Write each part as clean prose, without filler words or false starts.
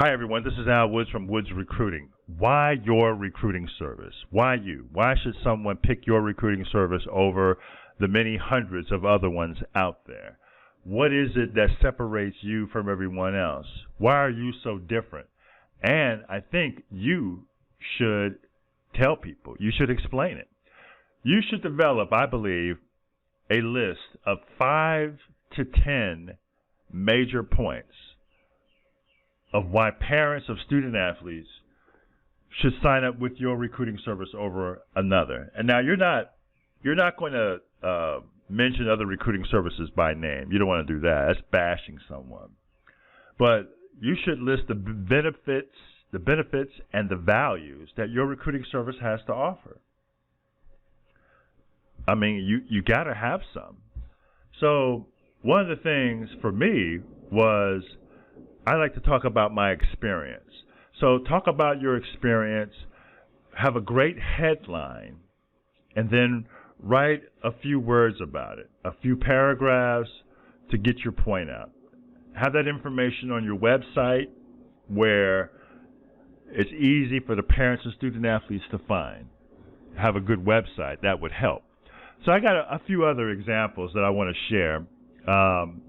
Hi, everyone. This is Al Woods from Woods Recruiting. Why your recruiting service? Why you? Why should someone pick your recruiting service over the many hundreds of other ones out there? What is it that separates you from everyone else? Why are you so different? And I think you should tell people. You should explain it. You should develop, I believe, a list of 5 to 10 major points of why parents of student athletes should sign up with your recruiting service over another. And now you're not going to mention other recruiting services by name. You don't want to do that. That's bashing someone. But you should list the benefits and the values that your recruiting service has to offer. I mean, you got to have some. So one of the things for me was I like to talk about my experience. So talk about your experience, have a great headline, and then write a few words about it, a few paragraphs to get your point out. Have that information on your website where it's easy for the parents and student athletes to find. Have a good website. That would help. So I got a few other examples that I want to share.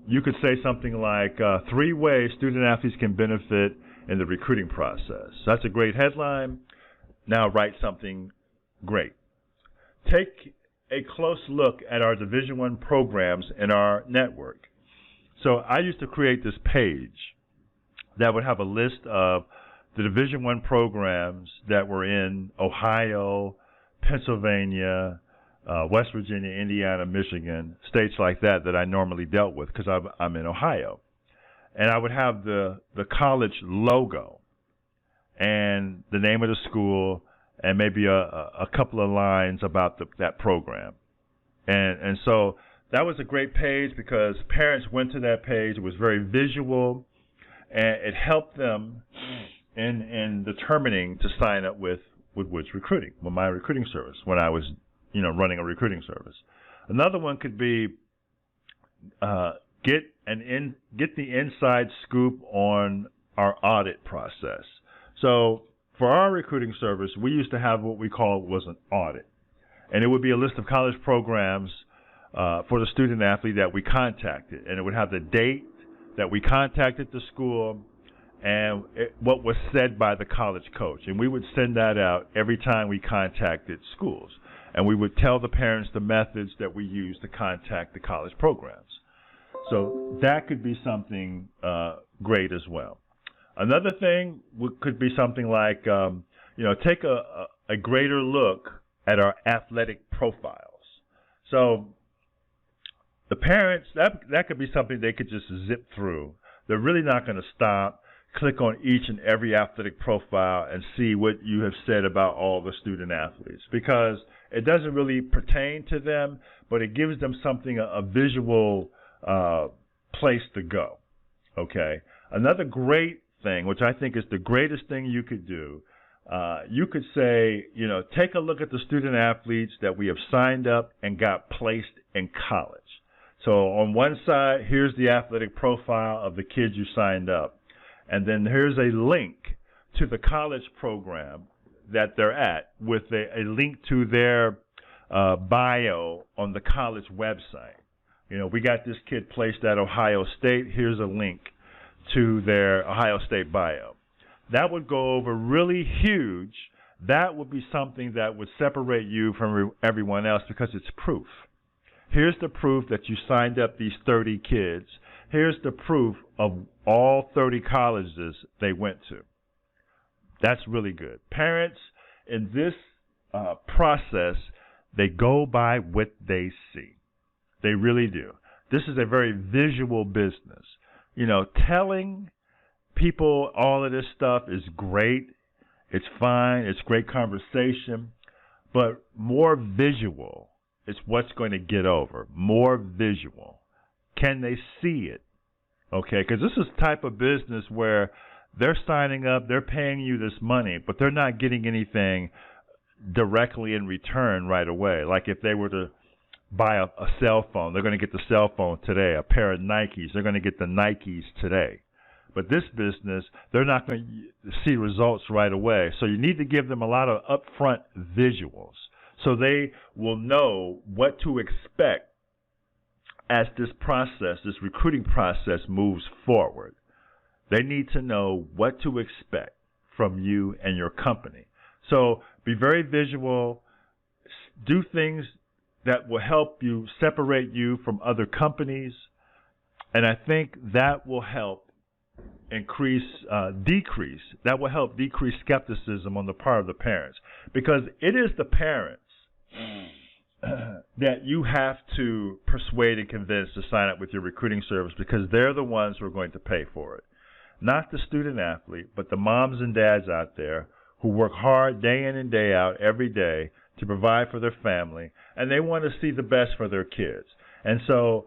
You could say something like 3 ways student athletes can benefit in the recruiting process. That's a great headline. Now write something great. Take a close look at our Division I programs in our network. So I used to create this page that would have a list of the Division I programs that were in Ohio, Pennsylvania, West Virginia, Indiana, Michigan, states like that I normally dealt with because I'm in Ohio. And I would have the college logo and the name of the school and maybe a couple of lines about that program. And so that was a great page because parents went to that page. It was very visual, and it helped them in determining to sign up with Woods Recruiting, with my recruiting service when I was running a recruiting service. Another one could be get the inside scoop on our audit process. So for our recruiting service, we used to have what we call was an audit, and it would be a list of college programs for the student athlete that we contacted, and it would have the date that we contacted the school and what was said by the college coach, and we would send that out every time we contacted schools. And we would tell the parents the methods that we use to contact the college programs. So that could be something great as well. Another thing could be something like, take a greater look at our athletic profiles. So the parents, that could be something they could just zip through. They're really not going to stop, click on each and every athletic profile and see what you have said about all the student athletes, because it doesn't really pertain to them, but it gives them something, a visual place to go. Okay. Another great thing, which I think is the greatest thing you could do, you could say, take a look at the student athletes that we have signed up and got placed in college. So on one side, here's the athletic profile of the kids you signed up. And then here's a link to the college program that they're at with a link to their bio on the college website. We got this kid placed at Ohio State. Here's a link to their Ohio State bio. That would go over really huge. That would be something that would separate you from everyone else because it's proof. Here's the proof that you signed up these 30 kids. Here's the proof of all 30 colleges they went to. That's really good. Parents, in this process, they go by what they see. They really do. This is a very visual business. Telling people all of this stuff is great. It's fine. It's great conversation. But more visual is what's going to get over. More visual. Can they see it? Okay, because this is the type of business where they're signing up, they're paying you this money, but they're not getting anything directly in return right away. Like if they were to buy a cell phone, they're going to get the cell phone today. A pair of Nikes, they're going to get the Nikes today. But this business, they're not going to see results right away. So you need to give them a lot of upfront visuals so they will know what to expect as this process, this recruiting process moves forward. They need to know what to expect from you and your company. So be very visual, do things that will help you separate you from other companies, and I think that will help decrease skepticism on the part of the parents, because it is the parents that you have to persuade and convince to sign up with your recruiting service, because they're the ones who are going to pay for it. Not the student athlete, but the moms and dads out there who work hard day in and day out every day to provide for their family, and they want to see the best for their kids. And so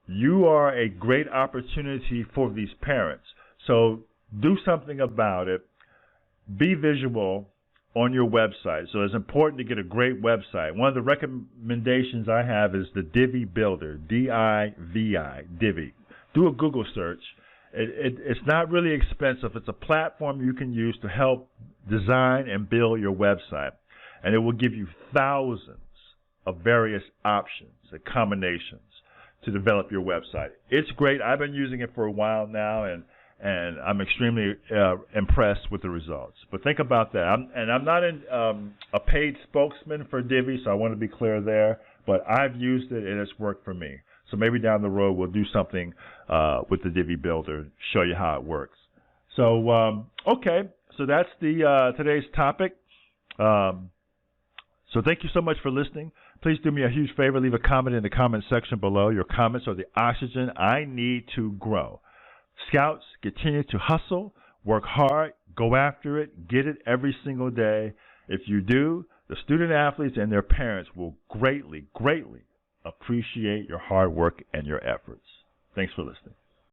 you are a great opportunity for these parents. So do something about it. Be visual on your website. So it's important to get a great website. One of the recommendations I have is the Divi Builder, D-I-V-I, Divi. Do a Google search. It's not really expensive. It's a platform you can use to help design and build your website. And it will give you thousands of various options and combinations to develop your website. It's great. I've been using it for a while now, and I'm extremely impressed with the results. But think about that. I'm not a paid spokesman for Divi, so I want to be clear there. But I've used it, and it's worked for me. So maybe down the road we'll do something with the Divi Builder, show you how it works. So, okay. So that's the today's topic. So thank you so much for listening. Please do me a huge favor. Leave a comment in the comment section below. Your comments are the oxygen I need to grow. Scouts, continue to hustle, work hard, go after it, get it every single day. If you do, the student athletes and their parents will greatly, greatly appreciate your hard work and your efforts. Thanks for listening.